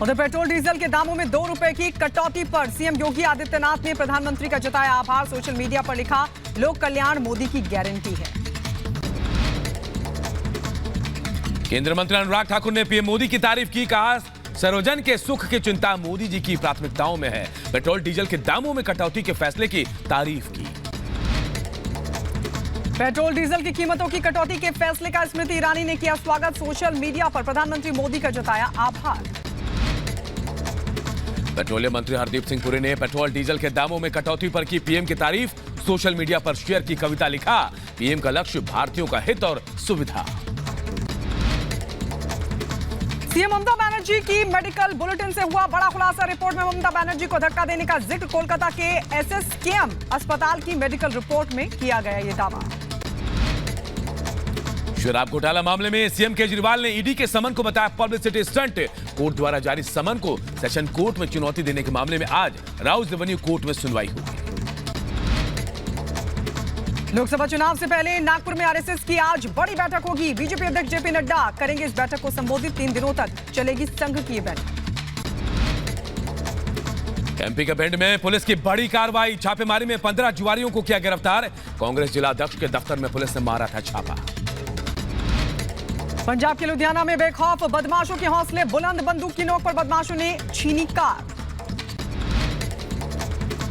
उधर petrol diesel के दामों में ₹2 की कटौती पर सीएम योगी आदित्यनाथ ने प्रधानमंत्री का जताया आभार। सोशल मीडिया पर लिखा, लोक कल्याण मोदी की गारंटी है। केंद्रीय मंत्री अनुराग ठाकुर ने पीएम मोदी की तारीफ की, कहा सर्वजन के सुख की चिंता मोदी जी की प्राथमिकताओं में है। पेट्रोल डीजल के दामों में कटौती के फैसले की तारीफ की। पेट्रोल डीजल की कीमतों की कटौती के फैसले का स्मृति ईरानी ने किया स्वागत। सोशल मीडिया पर प्रधानमंत्री मोदी का जताया आभार। पेट्रोलियम मंत्री हरदीप सिंह पुरी ने पेट्रोल डीजल के दामों में कटौती पर की पीएम की तारीफ। सोशल मीडिया पर शेयर की कविता, लिखा पीएम का लक्ष्य भारतीयों का हित और सुविधा। सीएम ममता बनर्जी की मेडिकल बुलेटिन से हुआ बड़ा खुलासा। रिपोर्ट में ममता बनर्जी को धक्का देने का जिक्र कोलकाता के एसएसकेएम अस्पताल की मेडिकल रिपोर्ट में किया गया ये दावा। शराब घोटाला मामले में सीएम केजरीवाल ने ईडी के समन को बताया पब्लिसिटी स्टंट। कोर्ट द्वारा जारी समन को सेशन कोर्ट में चुनौती देने के मामले में आज राउज रेवेन्यू कोर्ट में सुनवाई होगी। लोकसभा चुनाव से पहले नागपुर में आरएसएस की आज बड़ी बैठक होगी। बीजेपी अध्यक्ष जेपी नड्डा करेंगे इस बैठक को संबोधित। 3 दिनों तक चलेगी संघ की बैठक। एमपी के भिंड में पुलिस की बड़ी कार्रवाई। छापेमारी में 15 जुआरियों को किया गिरफ्तार। कांग्रेस जिला अध्यक्ष के दफ्तर में पुलिस ने मारा था छापा। पंजाब के लुधियाना में बेखौफ बदमाशों के हौसले बुलंद। बंदूक की नोक पर बदमाशों ने छीनी कार।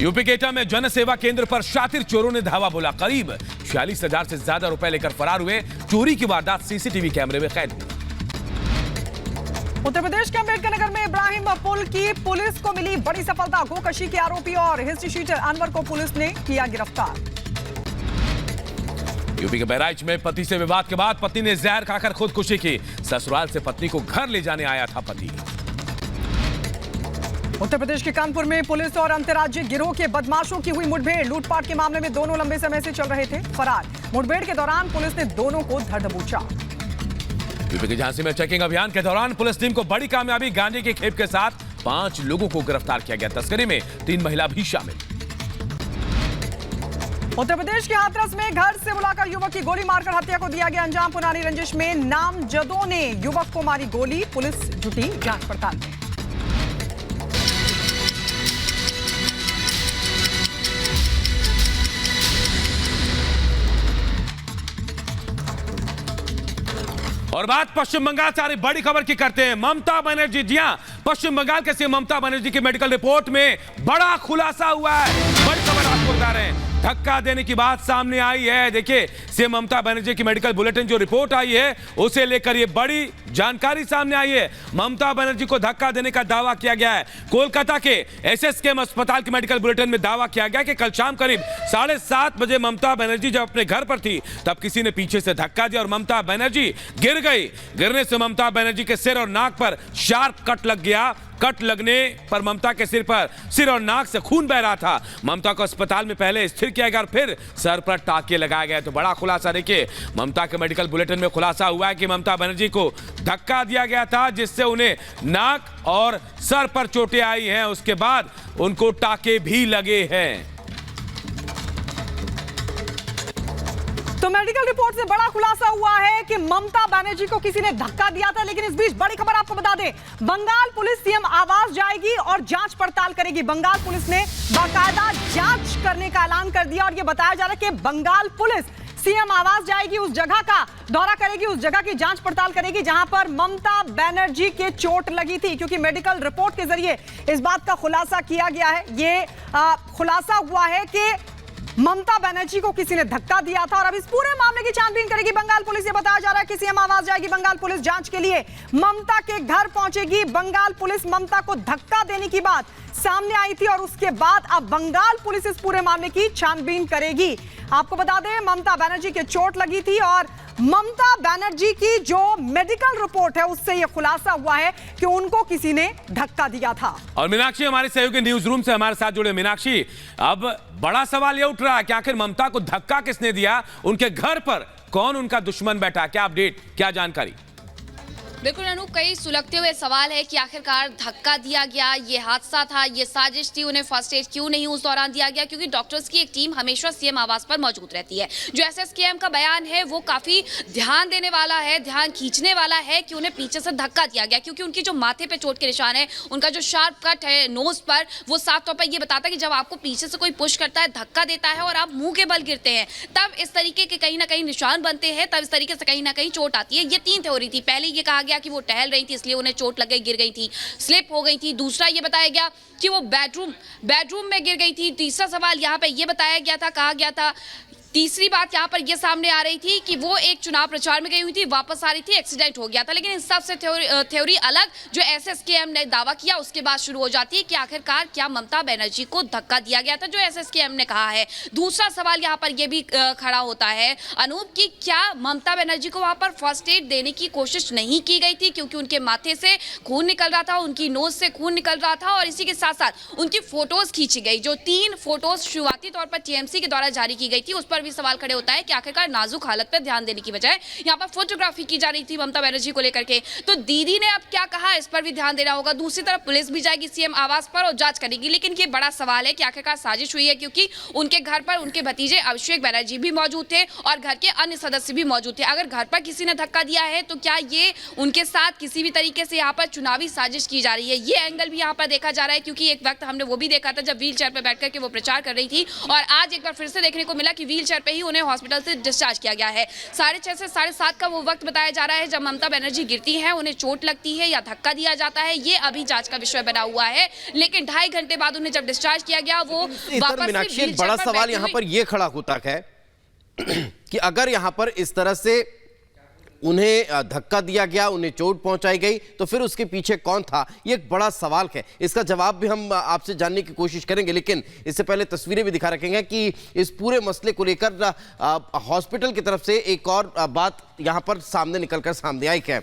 यूपी के एटा में जन सेवा केंद्र पर शातिर चोरों ने धावा बोला। करीब 46,000 से ज्यादा रुपए लेकर फरार हुए। चोरी की वारदात सीसीटीवी कैमरे में कैद हुई। उत्तर प्रदेश के अम्बेडकर नगर में इब्राहिम पुल की पुलिस को मिली बड़ी सफलता। गोकशी के आरोपी और हिस्ट्री शीटर अनवर को पुलिस ने किया गिरफ्तार। यूपी के बहराइच में पति से विवाद के बाद पत्नी ने जहर खाकर खुदकुशी की। ससुराल से पत्नी को घर ले जाने आया था पति। उत्तर प्रदेश के कानपुर में पुलिस और अंतर्राज्यीय गिरोह के बदमाशों की हुई मुठभेड़। लूटपाट के मामले में दोनों लंबे समय से चल रहे थे फरार। मुठभेड़ के दौरान पुलिस ने दोनों को धर दबोचा। यूपी की झांसी में चेकिंग अभियान के दौरान पुलिस टीम को बड़ी कामयाबी। गांजे की खेप के साथ 5 लोगों को गिरफ्तार किया गया। तस्करी में 3 महिला भी शामिल। उत्तर प्रदेश के हाथरस में घर से बुलाकर युवक की गोली मारकर हत्या को दिया गया अंजाम। पुरानी रंजिश में नामजदों ने युवक को मारी गोली। पुलिस जुटी जांच पड़ताल में। और बात पश्चिम बंगाल से आ रही बड़ी खबर की करते हैं। ममता बनर्जी, जी हां, पश्चिम बंगाल के सीएम ममता बनर्जी की मेडिकल रिपोर्ट में बड़ा खुलासा हुआ है। बड़ी खबर आपको बता रहे हैं। धक्का देने की बात सामने आई है। देखिए, सीएम ममता बनर्जी की मेडिकल बुलेटिन जो रिपोर्ट आई है उसे लेकर ये बड़ी जानकारी सामने आई है। ममता बनर्जी को धक्का देने का दावा किया गया है। कोलकाता के एसएसकेएम अस्पताल की मेडिकल बुलेटिन में दावा किया गया कि कल शाम करीब 7:30 बजे ममता बनर्जी जब अपने घर पर थी तब किसी ने पीछे से धक्का दिया और ममता बनर्जी गिर गई। गिरने से ममता बनर्जी के सिर और नाक पर शार्प कट लग गया। कट लगने पर ममता के सिर और नाक से खून बह रहा था। ममता को अस्पताल में पहले स्थिर किया गया और फिर सर पर टाके लगाया गया। तो बड़ा खुलासा देखिए, ममता के मेडिकल बुलेटिन में खुलासा हुआ है कि ममता बनर्जी को धक्का दिया गया था जिससे उन्हें नाक और सर पर चोटें आई हैं। उसके बाद उनको टाके भी लगे हैं। तो मेडिकल रिपोर्ट से बड़ा खुलासा हुआ है कि ममता बनर्जी को किसी ने धक्का दिया था। लेकिन इस बीच बड़ी खबर आपको बता दें, बंगाल पुलिस सीएम आवास जाएगी और जांच पड़ताल करेगी। बंगाल पुलिस ने बाकायदा जांच करने का ऐलान कर दिया और यह बताया जा रहा है कि बंगाल पुलिस सीएम आवास जाएगी, उस जगह का दौरा करेगी, उस जगह की जांच पड़ताल करेगी जहां पर ममता बनर्जी के चोट लगी थी। क्योंकि मेडिकल रिपोर्ट के जरिए इस बात का खुलासा किया गया है। ये खुलासा हुआ है कि ममता बनर्जी को किसी ने धक्का दिया था और अब इस पूरे मामले की छानबीन करेगी बंगाल पुलिस। ये बताया जा रहा है कि सीएम आवास जाएगी बंगाल पुलिस, जांच के लिए ममता के घर पहुंचेगी। बंगाल पुलिस ममता को धक्का देने की बात सामने आई थी और उसके बाद अब बंगाल पुलिस इस पूरे मामले की छानबीन करेगी। आपको बता दें, ममता बनर्जी के चोट लगी थी और ममता बनर्जी की जो मेडिकल रिपोर्ट है उससे यह खुलासा हुआ है कि उनको किसी ने धक्का दिया था। और मीनाक्षी हमारे सहयोगी न्यूज रूम से हमारे साथ जुड़े। मीनाक्षी, अब बड़ा सवाल यह उठ रहा है कि आखिर ममता को धक्का किसने दिया, उनके घर पर कौन उनका दुश्मन बैठा, क्या अपडेट, क्या जानकारी? बिल्कुल अनूप, कई सुलगते हुए सवाल है कि आखिरकार धक्का दिया गया, ये हादसा था, ये साजिश थी, उन्हें फर्स्ट एड क्यों नहीं उस दौरान दिया गया? क्योंकि डॉक्टर्स की एक टीम हमेशा सीएम आवास पर मौजूद रहती है। जो एसएसकेएम का बयान है वो काफी ध्यान देने वाला है, ध्यान खींचने वाला है कि उन्हें पीछे से धक्का दिया गया, क्योंकि उनकी जो माथे पे चोट के निशान है, उनका जो शार्प कट है नोज पर, वो साफ तौर पर ये बताता है कि जब आपको पीछे से कोई पुश करता है, धक्का देता है और आप मुंह के बल गिरते हैं, तब इस तरीके के कहीं ना कहीं निशान बनते हैं, तब इस तरीके से कहीं ना कहीं चोट आती है। ये 3 थ्योरी थी। पहले ये कहा गया कि वो टहल रही थी इसलिए उन्हें चोट लग गई, गिर गई थी, स्लिप हो गई थी। दूसरा ये बताया गया कि वो बेडरूम में गिर गई थी। तीसरा सवाल यहाँ पे ये बताया गया था, कहा गया था, तीसरी बात यहाँ पर यह सामने आ रही थी कि वो एक चुनाव प्रचार में गई हुई थी, वापस आ रही थी, एक्सीडेंट हो गया था। लेकिन इन सबसे थ्योरी अलग जो एसएसकेएम ने दावा किया उसके बाद शुरू हो जाती है कि आखिरकार क्या ममता बनर्जी को धक्का दिया गया था, जो एसएसकेएम ने कहा है। दूसरा सवाल यहाँ पर यह भी खड़ा होता है अनूप कि क्या ममता बनर्जी को वहां पर फर्स्ट एड देने की कोशिश नहीं की गई थी, क्योंकि उनके माथे से खून निकल रहा था, उनकी नोज से खून निकल रहा था, और इसी के साथ साथ उनकी फोटोज खींची गई। जो 3 फोटोज शुरुआती तौर पर टीएमसी के द्वारा जारी की गई थी, उस पर भी सवाल खड़े होता है कि आखिरकार नाजुक हालत पर ध्यान देने की बजाय यहां पर फोटोग्राफी की जा रही थी ममता बनर्जी को लेकर के। तो दीदी ने अब क्या कहा, इस पर भी ध्यान देना होगा। दूसरी तरफ पुलिस भी जाएगी सीएम आवास पर और जांच करेगी। लेकिन ये बड़ा सवाल है कि आखिरकार साजिश हुई है, क्योंकि उनके घर पर उनके भतीजे अभिषेक बनर्जी भी मौजूद थे और घर के अन्य सदस्य भी मौजूद थे। अगर घर पर किसी ने धक्का दिया है तो क्या ये उनके साथ किसी भी तरीके से यहाँ पर चुनावी साजिश की जा रही है? ये एंगल भी यहाँ पर देखा जा रहा है, क्योंकि एक वक्त हमने वो भी देखा था जब व्हील चेयर पर बैठ करके वो प्रचार कर रही थी, और आज एक बार फिर से देखने को मिला कि व्हील चेयर पर ही उन्हें हॉस्पिटल से डिस्चार्ज किया गया है। 6:30 से 7:30 का वो वक्त बताया जा रहा है जब ममता बनर्जी गिरती हैं, उन्हें चोट लगती है या धक्का दिया जाता है, ये अभी जांच का विषय बना हुआ है। लेकिन 2.5 घंटे बाद उन्हें जब डिस्चार्ज किया गया, वो वापस मीनाक्षी, एक बड़ा सवाल यहां पर यह खड़ा होता है कि अगर यहां पर इस तरह से उन्हें धक्का दिया गया, उन्हें चोट पहुंचाई गई, तो फिर उसके पीछे कौन था? ये एक बड़ा सवाल है। इसका जवाब भी हम आपसे जानने की कोशिश करेंगे, लेकिन इससे पहले तस्वीरें भी दिखा रखेंगे कि इस पूरे मसले को लेकर हॉस्पिटल की तरफ से एक और बात यहां पर निकलकर सामने आई है।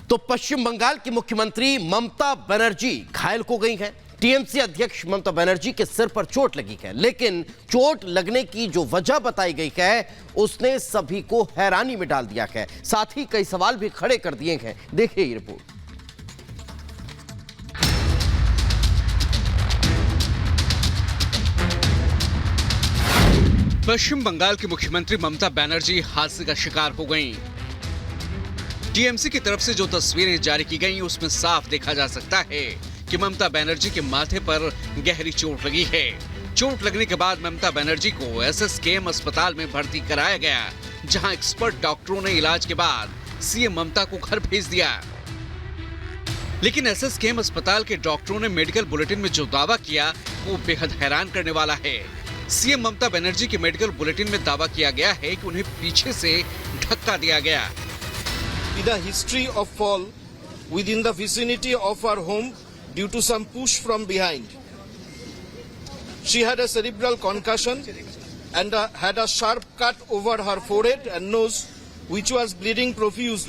तो पश्चिम बंगाल की मुख्यमंत्री ममता बनर्जी घायल हो गई हैं। टीएमसी अध्यक्ष ममता बनर्जी के सिर पर चोट लगी है, लेकिन चोट लगने की जो वजह बताई गई है उसने सभी को हैरानी में डाल दिया है, साथ ही कई सवाल भी खड़े कर दिए हैं। देखिए ये रिपोर्ट। पश्चिम बंगाल की मुख्यमंत्री ममता बनर्जी हादसे का शिकार हो गईं। टीएमसी की तरफ से जो तस्वीरें जारी की गईं उसमें साफ देखा जा सकता है कि ममता बनर्जी के माथे पर गहरी चोट लगी है। चोट लगने के बाद ममता बनर्जी को एसएसकेएम अस्पताल में भर्ती कराया गया, जहां एक्सपर्ट डॉक्टरों ने इलाज के बाद सीएम ममता को घर भेज दिया। लेकिन एसएसकेएम अस्पताल के डॉक्टरों ने मेडिकल बुलेटिन में जो दावा किया वो बेहद हैरान करने वाला है। सीएम ममता बनर्जी के मेडिकल बुलेटिन में दावा किया गया है कि उन्हें पीछे से धक्का दिया गया। With a history of fall within the vicinity of her home due to some push from behind. She had a cerebral concussion and had a sharp cut over her forehead and nose, which was bleeding profusely.